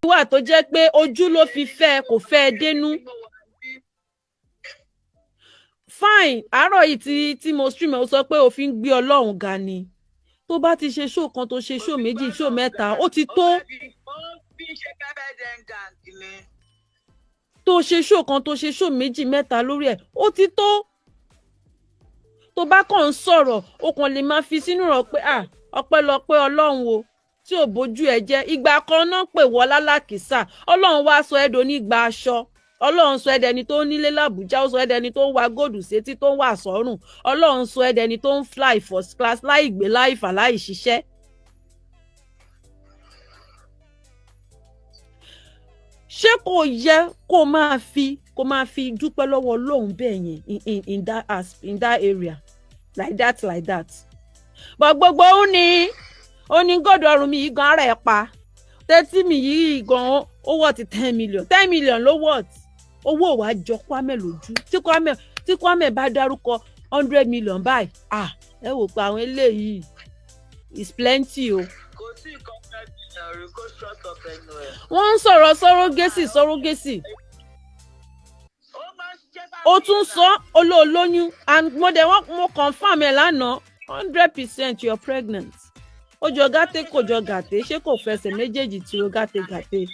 wà tó jẹ́ pé ojú ló fi fẹ́ kò fẹ́ dénú. Fine, àárọ̀ yìí tí mo stream ẹ̀ ó sọ pé òfin gbé Ọlọ́run ga ni. Tó bá ti ṣe show kan tó ṣe show méjì show mẹ́ta ó ti tó. Tó ṣe show kan tó ṣe show méjì mẹ́ta lórí ẹ̀ ó ti tó. Tó bá kàn ń sọ̀rọ̀ ó kàn lè máa fi sínú rọ̀ pé ọpẹ́lọpẹ́ Ọlọ́run o tí ò bójú ẹ jẹ́. Ìgbà kan náà pè wọ́ lálákìsà Ọlọ́run wá sọ ẹ́ donígba aṣọ. Ọlọ́run sọ ẹ́ dẹni tó nílé l'Àbújá, ó sọ ẹ́ dẹni tó ń wa góòdù sétí tó ń wà sọ́rùn. Ọlọ́run sọ ẹ́ dẹni tó ń fly first class láì gbé láì fà láì ṣiṣẹ́. Ṣé kò yẹ kó máa fi dúpẹ́ lọ́wọ́ Ọlọ́run bẹ́ẹ̀ yẹn in that area like that. But gbogbo ó ní gọ́dọ̀ ọ̀run mi yìí gan ara ẹ̀ pa 30 mi yìí gan ó wọ́ọ̀tì 10 million 10 million ló wọ́ọ̀tì. Owó wa jọ Kwame lójú tí Kwame bá dárúkọ 100 million báyìí ẹ wò pé àwọn eléyìí is plenty o. Kò sí nǹkan fẹ́ bí kó shut up ẹnu ẹ̀. Wọ́n ń sọ̀rọ̀ sọ́rọ́gẹ́sì. Ó tún sọ olóòlóyún and mo confirm ẹ̀ lánàá 100% you're pregnant. Ó jọ gàtè kò jọ gàtè ṣé kò fẹsẹ̀ méjèèjì tí ó gàtè.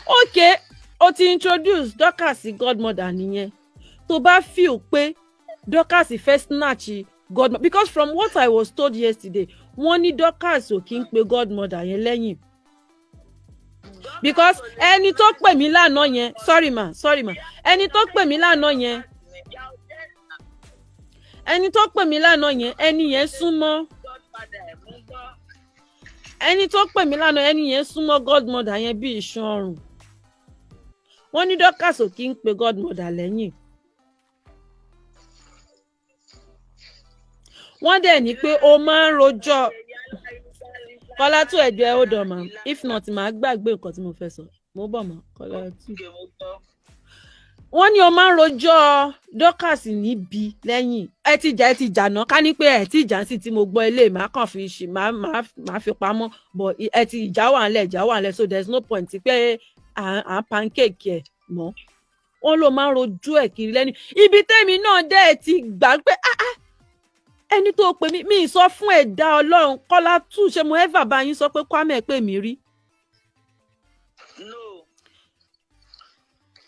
Okay, o ti introduce Dorcas sí godmother nìyẹn. Tó bá feel pé Dorcas fẹ́ snatch godmother because from what I was told yesterday wọ́n ní Dorcas ò kí ń pe godmother yẹn lẹ́yìn. Because ẹni tó pè mí lánàá yẹn sorry ma ẹni tó pè mí lánàá yẹn ẹni yẹn súnmọ́ godmother yẹn bí iṣan ọrùn. Wọ́n ní Dorcas ò kí ń pe godmother lẹ́yìn. Wọ́n dẹ̀ ní pé o máa ń rojọ́ Kọ́lá tó ẹ̀jọ̀ ẹ̀ ó dọ̀ mà if not màá gbàgbé nǹkan tí mo fẹ́ sọ mo bọ̀ mọ́ Kọ́lá tù. Wọ́n ní o máa ń rojọ́ Dorcas níbi lẹ́yìn ẹ ti jà náà ká ní pé ẹ ti jà sí tí mo gbọ́ ilé màá kàn fi ṣe màá fi pamọ́ but ẹ ti ìjà wà ńlẹ̀ so there is no point pé à ń pancake ẹ̀ mọ́. Wọ́n ló máa ń rojú ẹ̀ kiri lẹ́nu ibi tẹ́mi náà dẹ́ ti gbà pé ẹni tó pè mí sọ fún ẹ̀dá Ọlọ́run Kọ́lá tù ṣe mo ever bá yín sọ pé Kwame pè mí rí.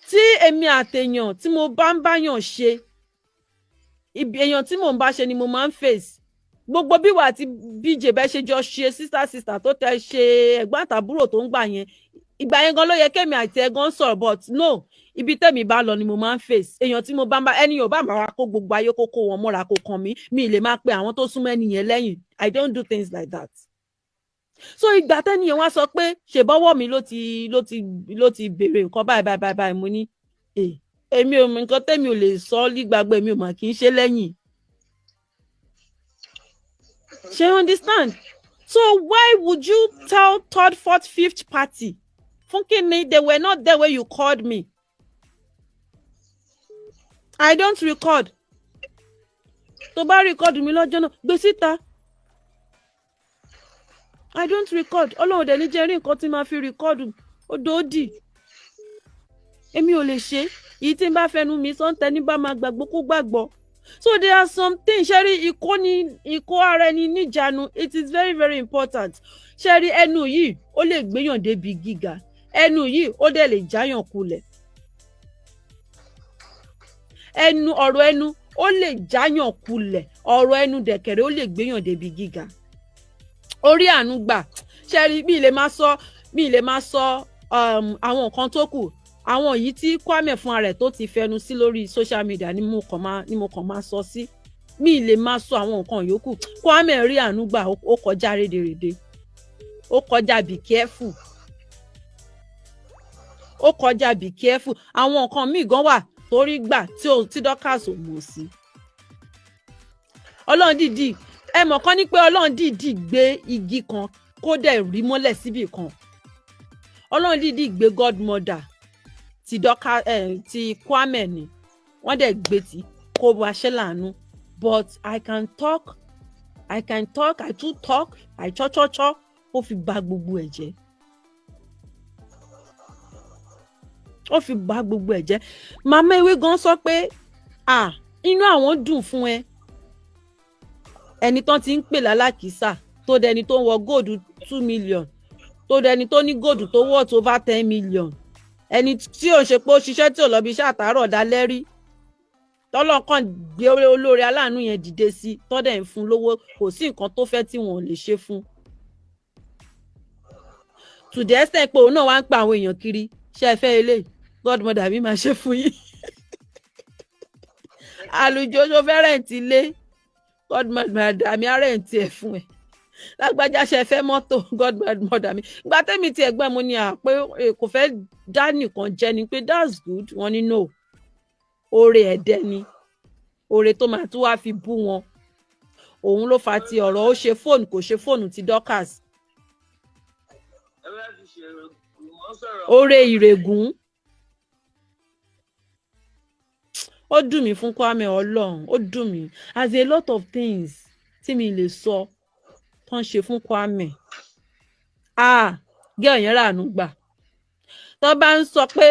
Tí èmi àtẹ̀yàn tí mo bá ń báyàn ṣe èèyàn tí mò ń bá ṣe ni mo máa ń face. Gbogbo bí wà àti BJ bẹ́ẹ̀ ṣe jọ ṣe sister tó tẹ ṣe ẹ̀gbọ́n àtàbúrò tó ń gbà yẹn ìgbà yẹn gan ló yẹ kémi àti ẹ̀gbọ́n sọ̀rọ̀ but no ibi tẹ́mi bá lọ ni mo máa ń face. Èèyàn tí mo bá ń bá ẹni yóò bá máa kó gbogbo ayé kó wọn mọ́ra kó kàn mí mi lè máa pe àwọn tó súnmọ́ ẹni yẹn lẹ́yìn. I don't do things like that. So ìgbà tẹ́ni yẹn wá sọ pé ṣèbọ́wọ́ mi ló ti béèrè nǹkan báyìí mo ní èmi ò mọ nǹkan tẹ́mi ò lè sọ lígbàgbọ́ èmi ò mà kì í ṣe lẹ́yìn. Ṣé you understand? So why would you tell third, fourth, fifth party Funkini they were not there when you called me? I don't record. Tó bá record mi lọ́jọ́ náà gbé síta. I don't record. Ọlọ́run dẹ̀ ní jẹ́ rí nǹkan tí máa fi record odòdì. Èmi ò lè ṣe. Èyí tí n bá fẹnu mi sọ́ńtẹ́ ní bá máa gbàgbọ́ kó gbàgbọ́. So there are some things ṣẹ́rí ìkó ara ẹni níjàánu it is very very important. Ṣẹ́rí ẹnu yìí ó lè gbéyàn débi gíga. Ẹnu yìí ó dẹ̀ lè jáyàn kulẹ̀. Ọ̀rọ̀ ẹnu ó lè jáyàn kulẹ̀. Ọ̀rọ̀ ẹnu dẹ̀kẹ̀rẹ̀ ó lè gbéyàn débi gíga. Orí àánú gbà. Ṣẹ́rí mi lè máa sọ àwọn nǹkan tó kù. Àwọn yìí tí Kwame fún ara ẹ̀ tó ti fẹnu sí lórí social media ni mo kàn máa sọ sí. Mi lè máa sọ àwọn nǹkan yòókù. Kwame rí àánú gbà ó kọjá rédèrèdè. Ó kọjá be careful. Ó kọjá be careful. Àwọn nǹkan míì gan wà torí gbà tí Dorcas ò mọ̀ sí. Ọlọ́run dìdì ẹ mọ̀ kán ní pé Ọlọ́run dìdì gbé igi kan kó dẹ̀ rí mọ́lẹ̀ síbì kan. Ọlọ́run dìdì gbé godmother ti Kwame ni wọ́n dẹ̀ gbé tí kó wá ṣe láàánú but I too talk I cho ó fi bà gbogbo ẹ̀ jẹ́. Ó fi bà gbogbo ẹ̀ jẹ́. Màmá ewé gan sọ pé inú àwọn dùn fún ẹ. Ẹni tán ti ń pè lálákìísà tó dẹni tó ń wọ góòdù 2 million tó dẹni tó ní góòdù tó worth over 10 million. Ẹni tí ò ṣe pé ó ṣiṣẹ́ tí ò lọ bí iṣẹ́ àtàárọ̀ dalẹ́ rí. Tọ́lọ́kàn gbé olóore aláàánú yẹn dìde sí tọ́dẹ̀ ń fún lówó kò sí nǹkan tó fẹ́ tí wọn ò lè ṣe fún. To the extent pé òun náà wá ń pa àwọn èèyàn kiri ṣe é fẹ́ eléyìí godmother mi máa ṣe fún yín. Àlùjọ fẹ́ rẹ̀ǹtì ilé godmother mi á rẹ̀ǹtì ẹ̀ fún ẹ. Lágbájá ṣe fẹ́ mọ́tò godmother mi. Ìgbà tẹ́mi ti ẹ̀gbọ́n mo ní pé kò fẹ́ dá nìkan jẹ́ ni pé that's good wọ́n ní no. Oore ẹ̀dẹ́ ni oore tó máa tún wá fi bú wọn. Òun ló fa ti ọ̀rọ̀ ó ṣe fóònù kò ṣe fóònù ti Dorcas. Oore ìrègùn. Ó dùn mí fún Kwame Ọlọ́run ó dùn mí as a lot of things tí mi lè sọ tán ṣe fún Kwame. Gẹ́ ọ̀yẹ́ ràánú gbà. Tó bá ń sọ pé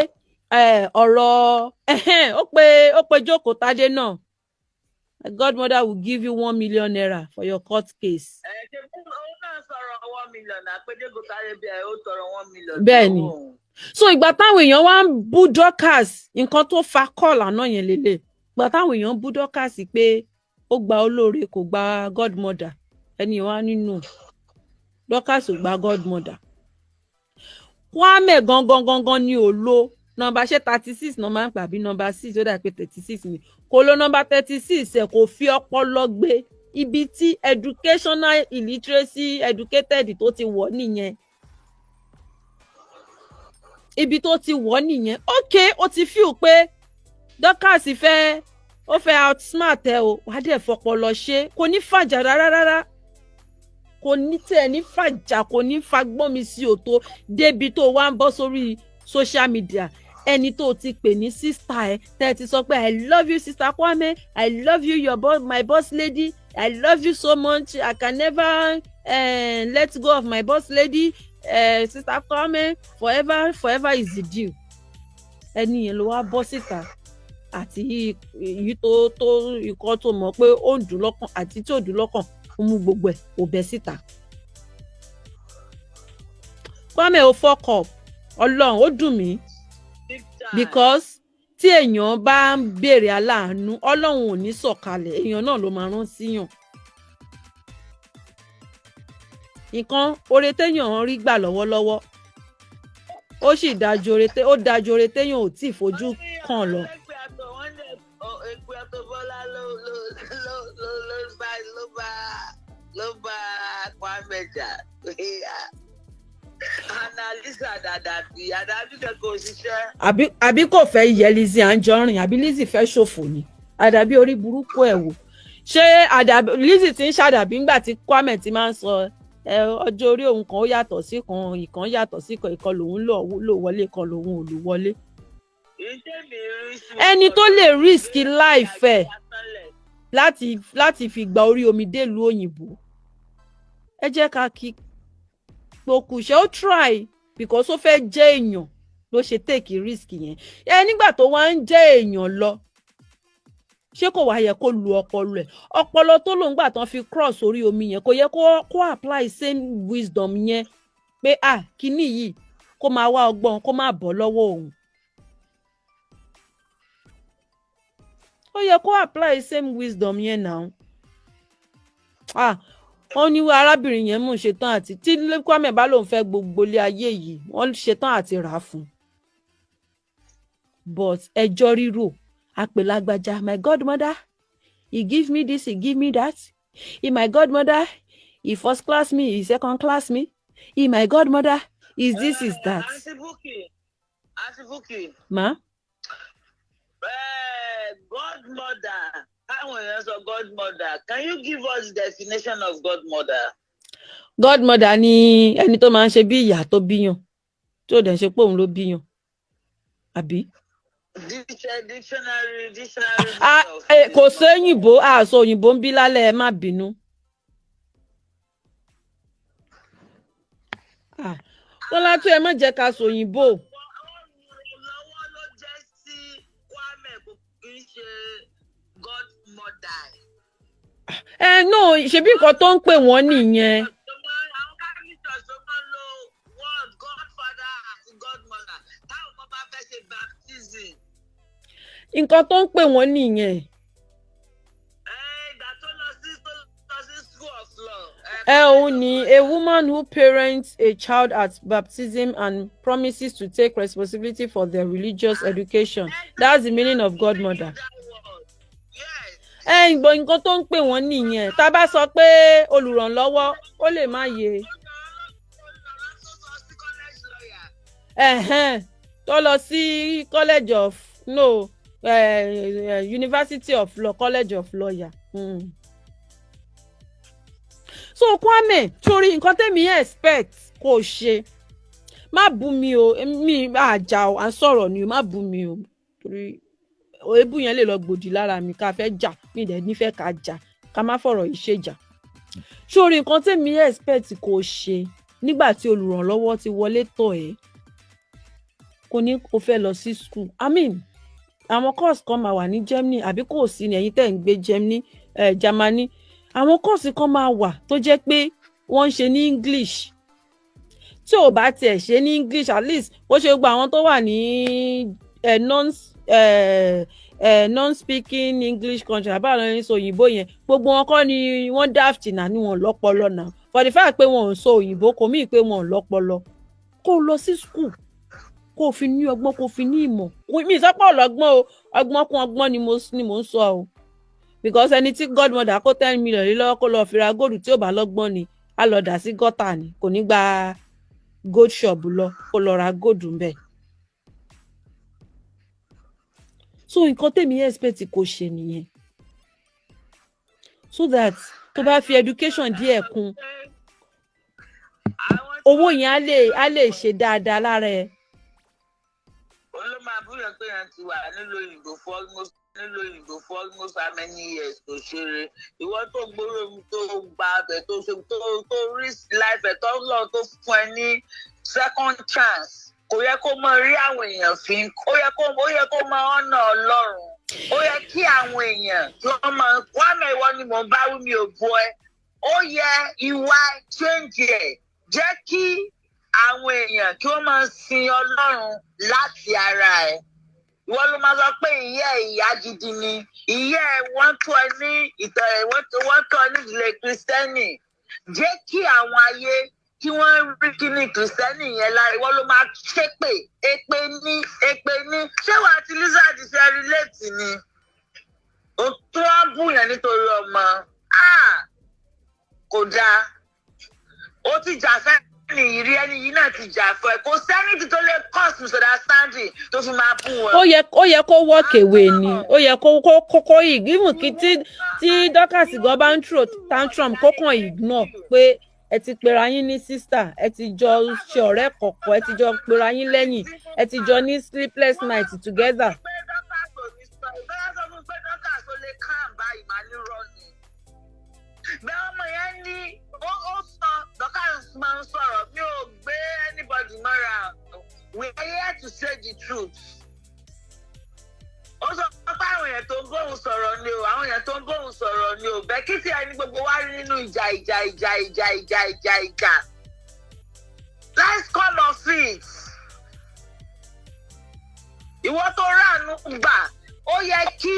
ọ̀rọ̀ ó pe Jókòó Tádé náà. My godmother will give you 1 million naira for your court case. Bẹ́ẹ̀ni. So ìgbà táwọn èèyàn wá ń bú Dorcas nǹkan tó fa call àná yẹn lélẹ̀. Ìgbà táwọn èèyàn bú Dorcas pé ó gba olóore kò gba godmother. Ẹni wá nínú Dorcas ò gba godmother. Kwame gangan ni ò lo nọ́mbà ṣe 36 náà máa ń pè àbí nọ́mbà 6 ó dà pé 36 ni. Kò lo nọ́mbà 36 ẹ̀ kò fi ọpọlọ gbé ibi tí educational illiteracy educated tó ti wọ̀ nìyẹn. Ibi tó ti wọ̀ nìyẹn. Okay, ó ti feel pé Dorcas ó fẹ́ outsmart ẹ o. Wàá dẹ̀ fọpọlọ ṣe. Kò ní fàjà rárá. Kò ní tẹ̀ ní fàjà kò ní fagbọ́n mi sí òtó débi tó wá ń bọ́ sórí social media. Ẹni tó ti pè ní sister ẹ tẹ́ ti sọ pé I love you sister Kwame, I love you my boss lady, I love you so much, I can never let go of my boss lady, sister Kwame, forever is the deal. Ẹni yẹn ló wá bọ́ síta àti èyí tó ikọ́ tó mọ̀ pé ó ń dùn lọ́kàn àti tí ò dùn lọ́kàn ó mú gbogbo ẹ̀ ó bẹ́ síta. Kwame ò fuck up Ọlọ́run ó dùn mí because tí èèyàn bá ń béèrè aláàánú Ọlọ́run ò ní sọ̀kalẹ̀ èèyàn náà ló máa rán síyàn. Nǹkan oore téèyàn rí gbà lọ́wọ́lọ́wọ́ ó sì dájú oore téèyàn ò tí ì fojú kàn lọ. Ló bá Kwame jà. Analisa Àdàbí kẹ́kọ̀ọ́ òṣìṣẹ́. Àbí kò fẹ́ yẹ Lizzy Anjorin àbí Lizzy fẹ́ ṣòfò ni. Àdàbí orí burúkú ẹ̀ wò. Ṣé Lizzy ti ń ṣàdàbí ńgbà tí Kwame ti máa ń sọ ọjọ́ orí òun kan ó yàtọ̀ sí kan ìkan yàtọ̀ sí kan ìkan lòun lò wọlé kan lòun ò lò wọlé. Ẹni tó lè risk life ẹ̀ láti fi gba orí omi délùú òyìnbó. Ẹ jẹ́ ká kí gbòkù ṣe ó try because ó fẹ́ jẹ́ èèyàn ló ṣe take risk yẹn. Nígbà tó wá ń jẹ́ èèyàn lọ ṣé kò wá yẹ kó lu ọpọlọ ẹ̀ ọpọlọ tó lòun gbà tán fi cross orí omi yẹn kò yẹ kó apply same wisdom yẹn pé kíní yìí kó máa wá ọgbọ́n kó má bọ́ lọ́wọ́ òun. Ó yẹ kó apply same wisdom yẹn náà. Wọ́n ní arábìnrin yẹn mú ṣetán àti tí Kwame bá lòun fẹ́ gbogbo ilé ayé yìí wọ́n ṣetán àti rà á fún. But ẹjọ́ rírò àpèlágbájá my godmother he give me this he give me that he my godmother he first class me he second class me he my godmother is this is that. Aunty Buki. Ma. Godmother. How is a godmother? Can you give us the definition of godmother? Godmother ni ẹni tó máa ń ṣe bí ìyá tó bíyàn tí ò dẹ̀ ṣe pé òun ló bíyàn àbí. Dictionary. Kò sí òyìnbó àṣọ òyìnbó ń bí lálẹ́ ẹ má bínú. Kọ́lá tó ẹ má jẹ́ ká sòyìnbó. Olùrànlọ́wọ́ ló jẹ́ sí Kwame, kò kì í ṣe godmother. No, ṣebí nǹkan tó ń pè wọ́n nìyẹn. Àwọn Catholics tó máa ń lo word godfather àti godmother táwọn kan bá fẹ́ ṣe baptism. Nǹkan tó ń pè wọ́n nìyẹn. Ìgbà tó lọ sí school of law. Òun ni a woman who parents a child at baptism and promises to take responsibility for their religious education. That's the meaning of godmother. Nǹkan tó ń pè wọ́n nìyẹn. Tá a bá sọ pé olùrànlọ́wọ́ ó lè má yé. Tó lọ sí college of University of Law, College of Lawyer. So Kwame, sórí nǹkan tẹ́mi expect kò ṣe. Má bú mi o, mi àjà o, à ń sọ̀rọ̀ ni o, má bú mi o. Torí èébú yẹn lè lọ gbòdì lára mi ká fẹ́ jà, mi dẹ̀ nífẹ̀ẹ́ ká jà, ká má fọ̀rọ̀ yìí ṣèjà. Sórí nǹkan tẹ́mi expect kò ṣe nígbà tí olùrànlọ́wọ́ ti wọlé tọ̀ ẹ́. Kò ní kó fẹ́ lọ sí school. Àwọn course kan máa wà ní Germany àbí kò sí ní ẹ̀yin tẹ́ ń gbé Germany. Àwọn course kan máa wà tó jẹ́ pé wọ́n ń ṣe ní English. Tí ò bá tiẹ̀ ṣe ní English, at least ó ṣe gbogbo àwọn tó wà ní non-speaking English country àbáwọn ẹni sọ òyìnbó yẹn, gbogbo wọn kọ́ ni wọ́n daft náà ni wọ́n lọ́pọlọ náà. For the fact pé wọn ò sọ òyìnbó kò mí pé wọn ò lọ́pọlọ. Kó lọ sí school, kó fi ní ọgbọ́n, kó fi ní ìmọ̀. Mi ìsọpọ̀ ọlọ́gbọ́n o, ọgbọ́n kún ọgbọ́n ni mo ń sọ o. Because ẹni tí godmother kó 10 million lé lọ́wọ́ kó lọ fi ra góòlù tí ò bá lọ́gbọ́n ni á lọ dà sí gọ́tà ni, kò ní gba gold shop lọ kó lọ ra góòlù ń bẹ̀. So nǹkan tèmi expect kò ṣe nìyẹn. So that tó bá fi education díẹ̀ kún, owó yẹn á lè ṣe dáadáa lára ẹ. Olómọ àbúrò pé yẹn ti wà nílùú òyìnbó for almost how many years kò ṣeré. Ìwọ tó gbóró mi tó gba abẹ tó risk life ẹ tó lọ tó fún ẹ ní second chance. Kò yẹ kó mọ rí àwọn èèyàn fín. Ó yẹ kó mọ ọ̀nà Ọlọ́run. Ó yẹ kí àwọn èèyàn tí wọ́n máa Kwame ìwọ ni mò ń bá wí mi ò bọ ẹ. Ó yẹ ìwà change ẹ̀. Jẹ́ kí àwọn èèyàn kí wọ́n máa sin Ọlọ́run láti ara ẹ̀. Ìwọ ló máa sọ pé ìyá gidi ni. Ìyá ẹ̀ wọ́n tọ́ ẹ ní ìdílé Kristẹni. Jẹ́ kí àwọn ayé kí wọ́n rí kíní Kristẹni yẹn lára. Ìwọ ló máa ṣépè, èpè ní. Ṣé wàá ti Lizard ṣe relate ni? Ó tún wá bù yẹn nítorí ọmọ. Kò dáa. Ó ti jà fẹ́ ẹni yìí náà ti jà fún ẹ. Kò sẹ́ni tó lè cause misunderstanding tó fi máa bù wọn. Ó yẹ kó walk away ni. Ó yẹ kó even kí tí Dorcas gan bá ń throw tantrum kó kàn ignore pé ẹ ti pera yín ní sister, ẹ ti jọ ṣe ọ̀rẹ́ kọ̀ọ̀kan, ẹ ti jọ pera yín lẹ́yìn, ẹ ti jọ ní sleepless night together. Bẹ́ẹ̀ ọmọ yẹn ní ó sọ Dorcas máa ń sọ̀rọ̀, mi ò gbé anybody mọ́ra. We are here to say the truth. Ó sọ pé àwọn èèyàn tó ń bóun sọ̀rọ̀ ni o, bẹ́ẹ̀ kí tí ẹni gbogbo wá rí nínú ìjà. Let's come off it. Ìwọ tó ráàánú gbà, ó yẹ kí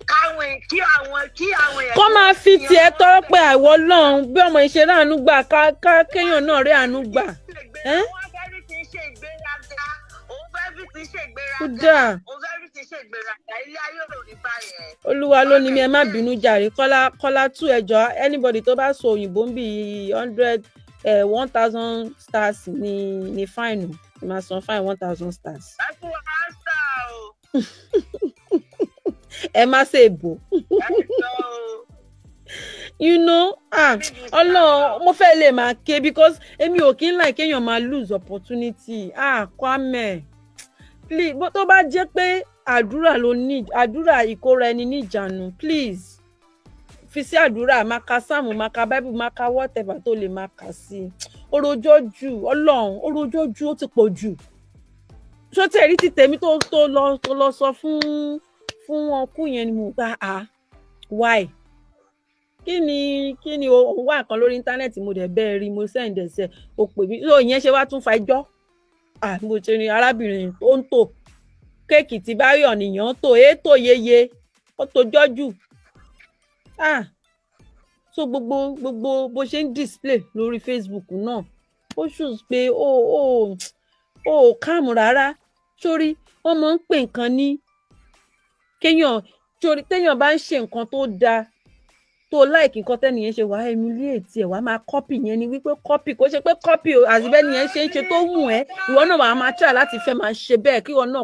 àwọn èèyàn. Kọ́ máa fi tiẹ̀ tọrọ pé àìwọ́ lọ́hùn bí ọmọ ìṣe ráàánú gbà ká kéèyàn náà rí àánú gbà. Olúwa ló ní mi, ẹ má bínú jàre. Kọ́lá tú ẹjọ́ anybody tó bá sọ òyìnbó ń bí 1,000 stars ní fine o. Ẹ máa san fine 1,000 stars. Ẹ má ṣe bò. Ọlọ́run mo fẹ́ lè máa ké because èmi ò kí ń like kéèyàn máa lose opportunity. Kwame please tó bá jẹ́ pé àdúrà ìkóra ẹni níjànú please fi sí àdúrà máa ka sáàmù máa ka báíbù máa ka whatever tó lè máa kà sí orojọ́ jù Ọlọ́run orojọ́ jù ó ti pọ̀ jù ṣó tí ẹ̀rí ti tèmi tó lọ sọ fún ọkú yẹn ni mo gbà why kí ni o wá kan lórí íńtánẹ́ẹ̀tì mo dẹ̀ bẹ́ẹ̀ rí mo send ẹ̀sẹ̀ o pè mí ló ìyẹn ṣe wá tún fa ẹjọ́ mo ṣe ni arábìnrin tó ń tò kéèkì tí báyọ̀ nìyàn tó ètò yeye ó tojọ́ jù so gbogbo bó ṣe ń display lórí Facebook náà ó ṣùs pé ó káàmù rárá sórí wọ́n máa ń pè nǹkan ní kéèyàn sórí téèyàn bá ń ṣe nǹkan tó dáa tó láìkì nǹkan tẹ́nìyẹn ṣe wàá emulate ẹ̀ wàá máa copy yẹn ni wípé copy kó ṣe pé copy o àti bẹ́ẹ̀ nìyẹn ṣe ń ṣe tó wù ẹ́ ìwọ náà wàá máa try láti fẹ́ máa ṣe bẹ́ẹ̀ kí ìwọ náà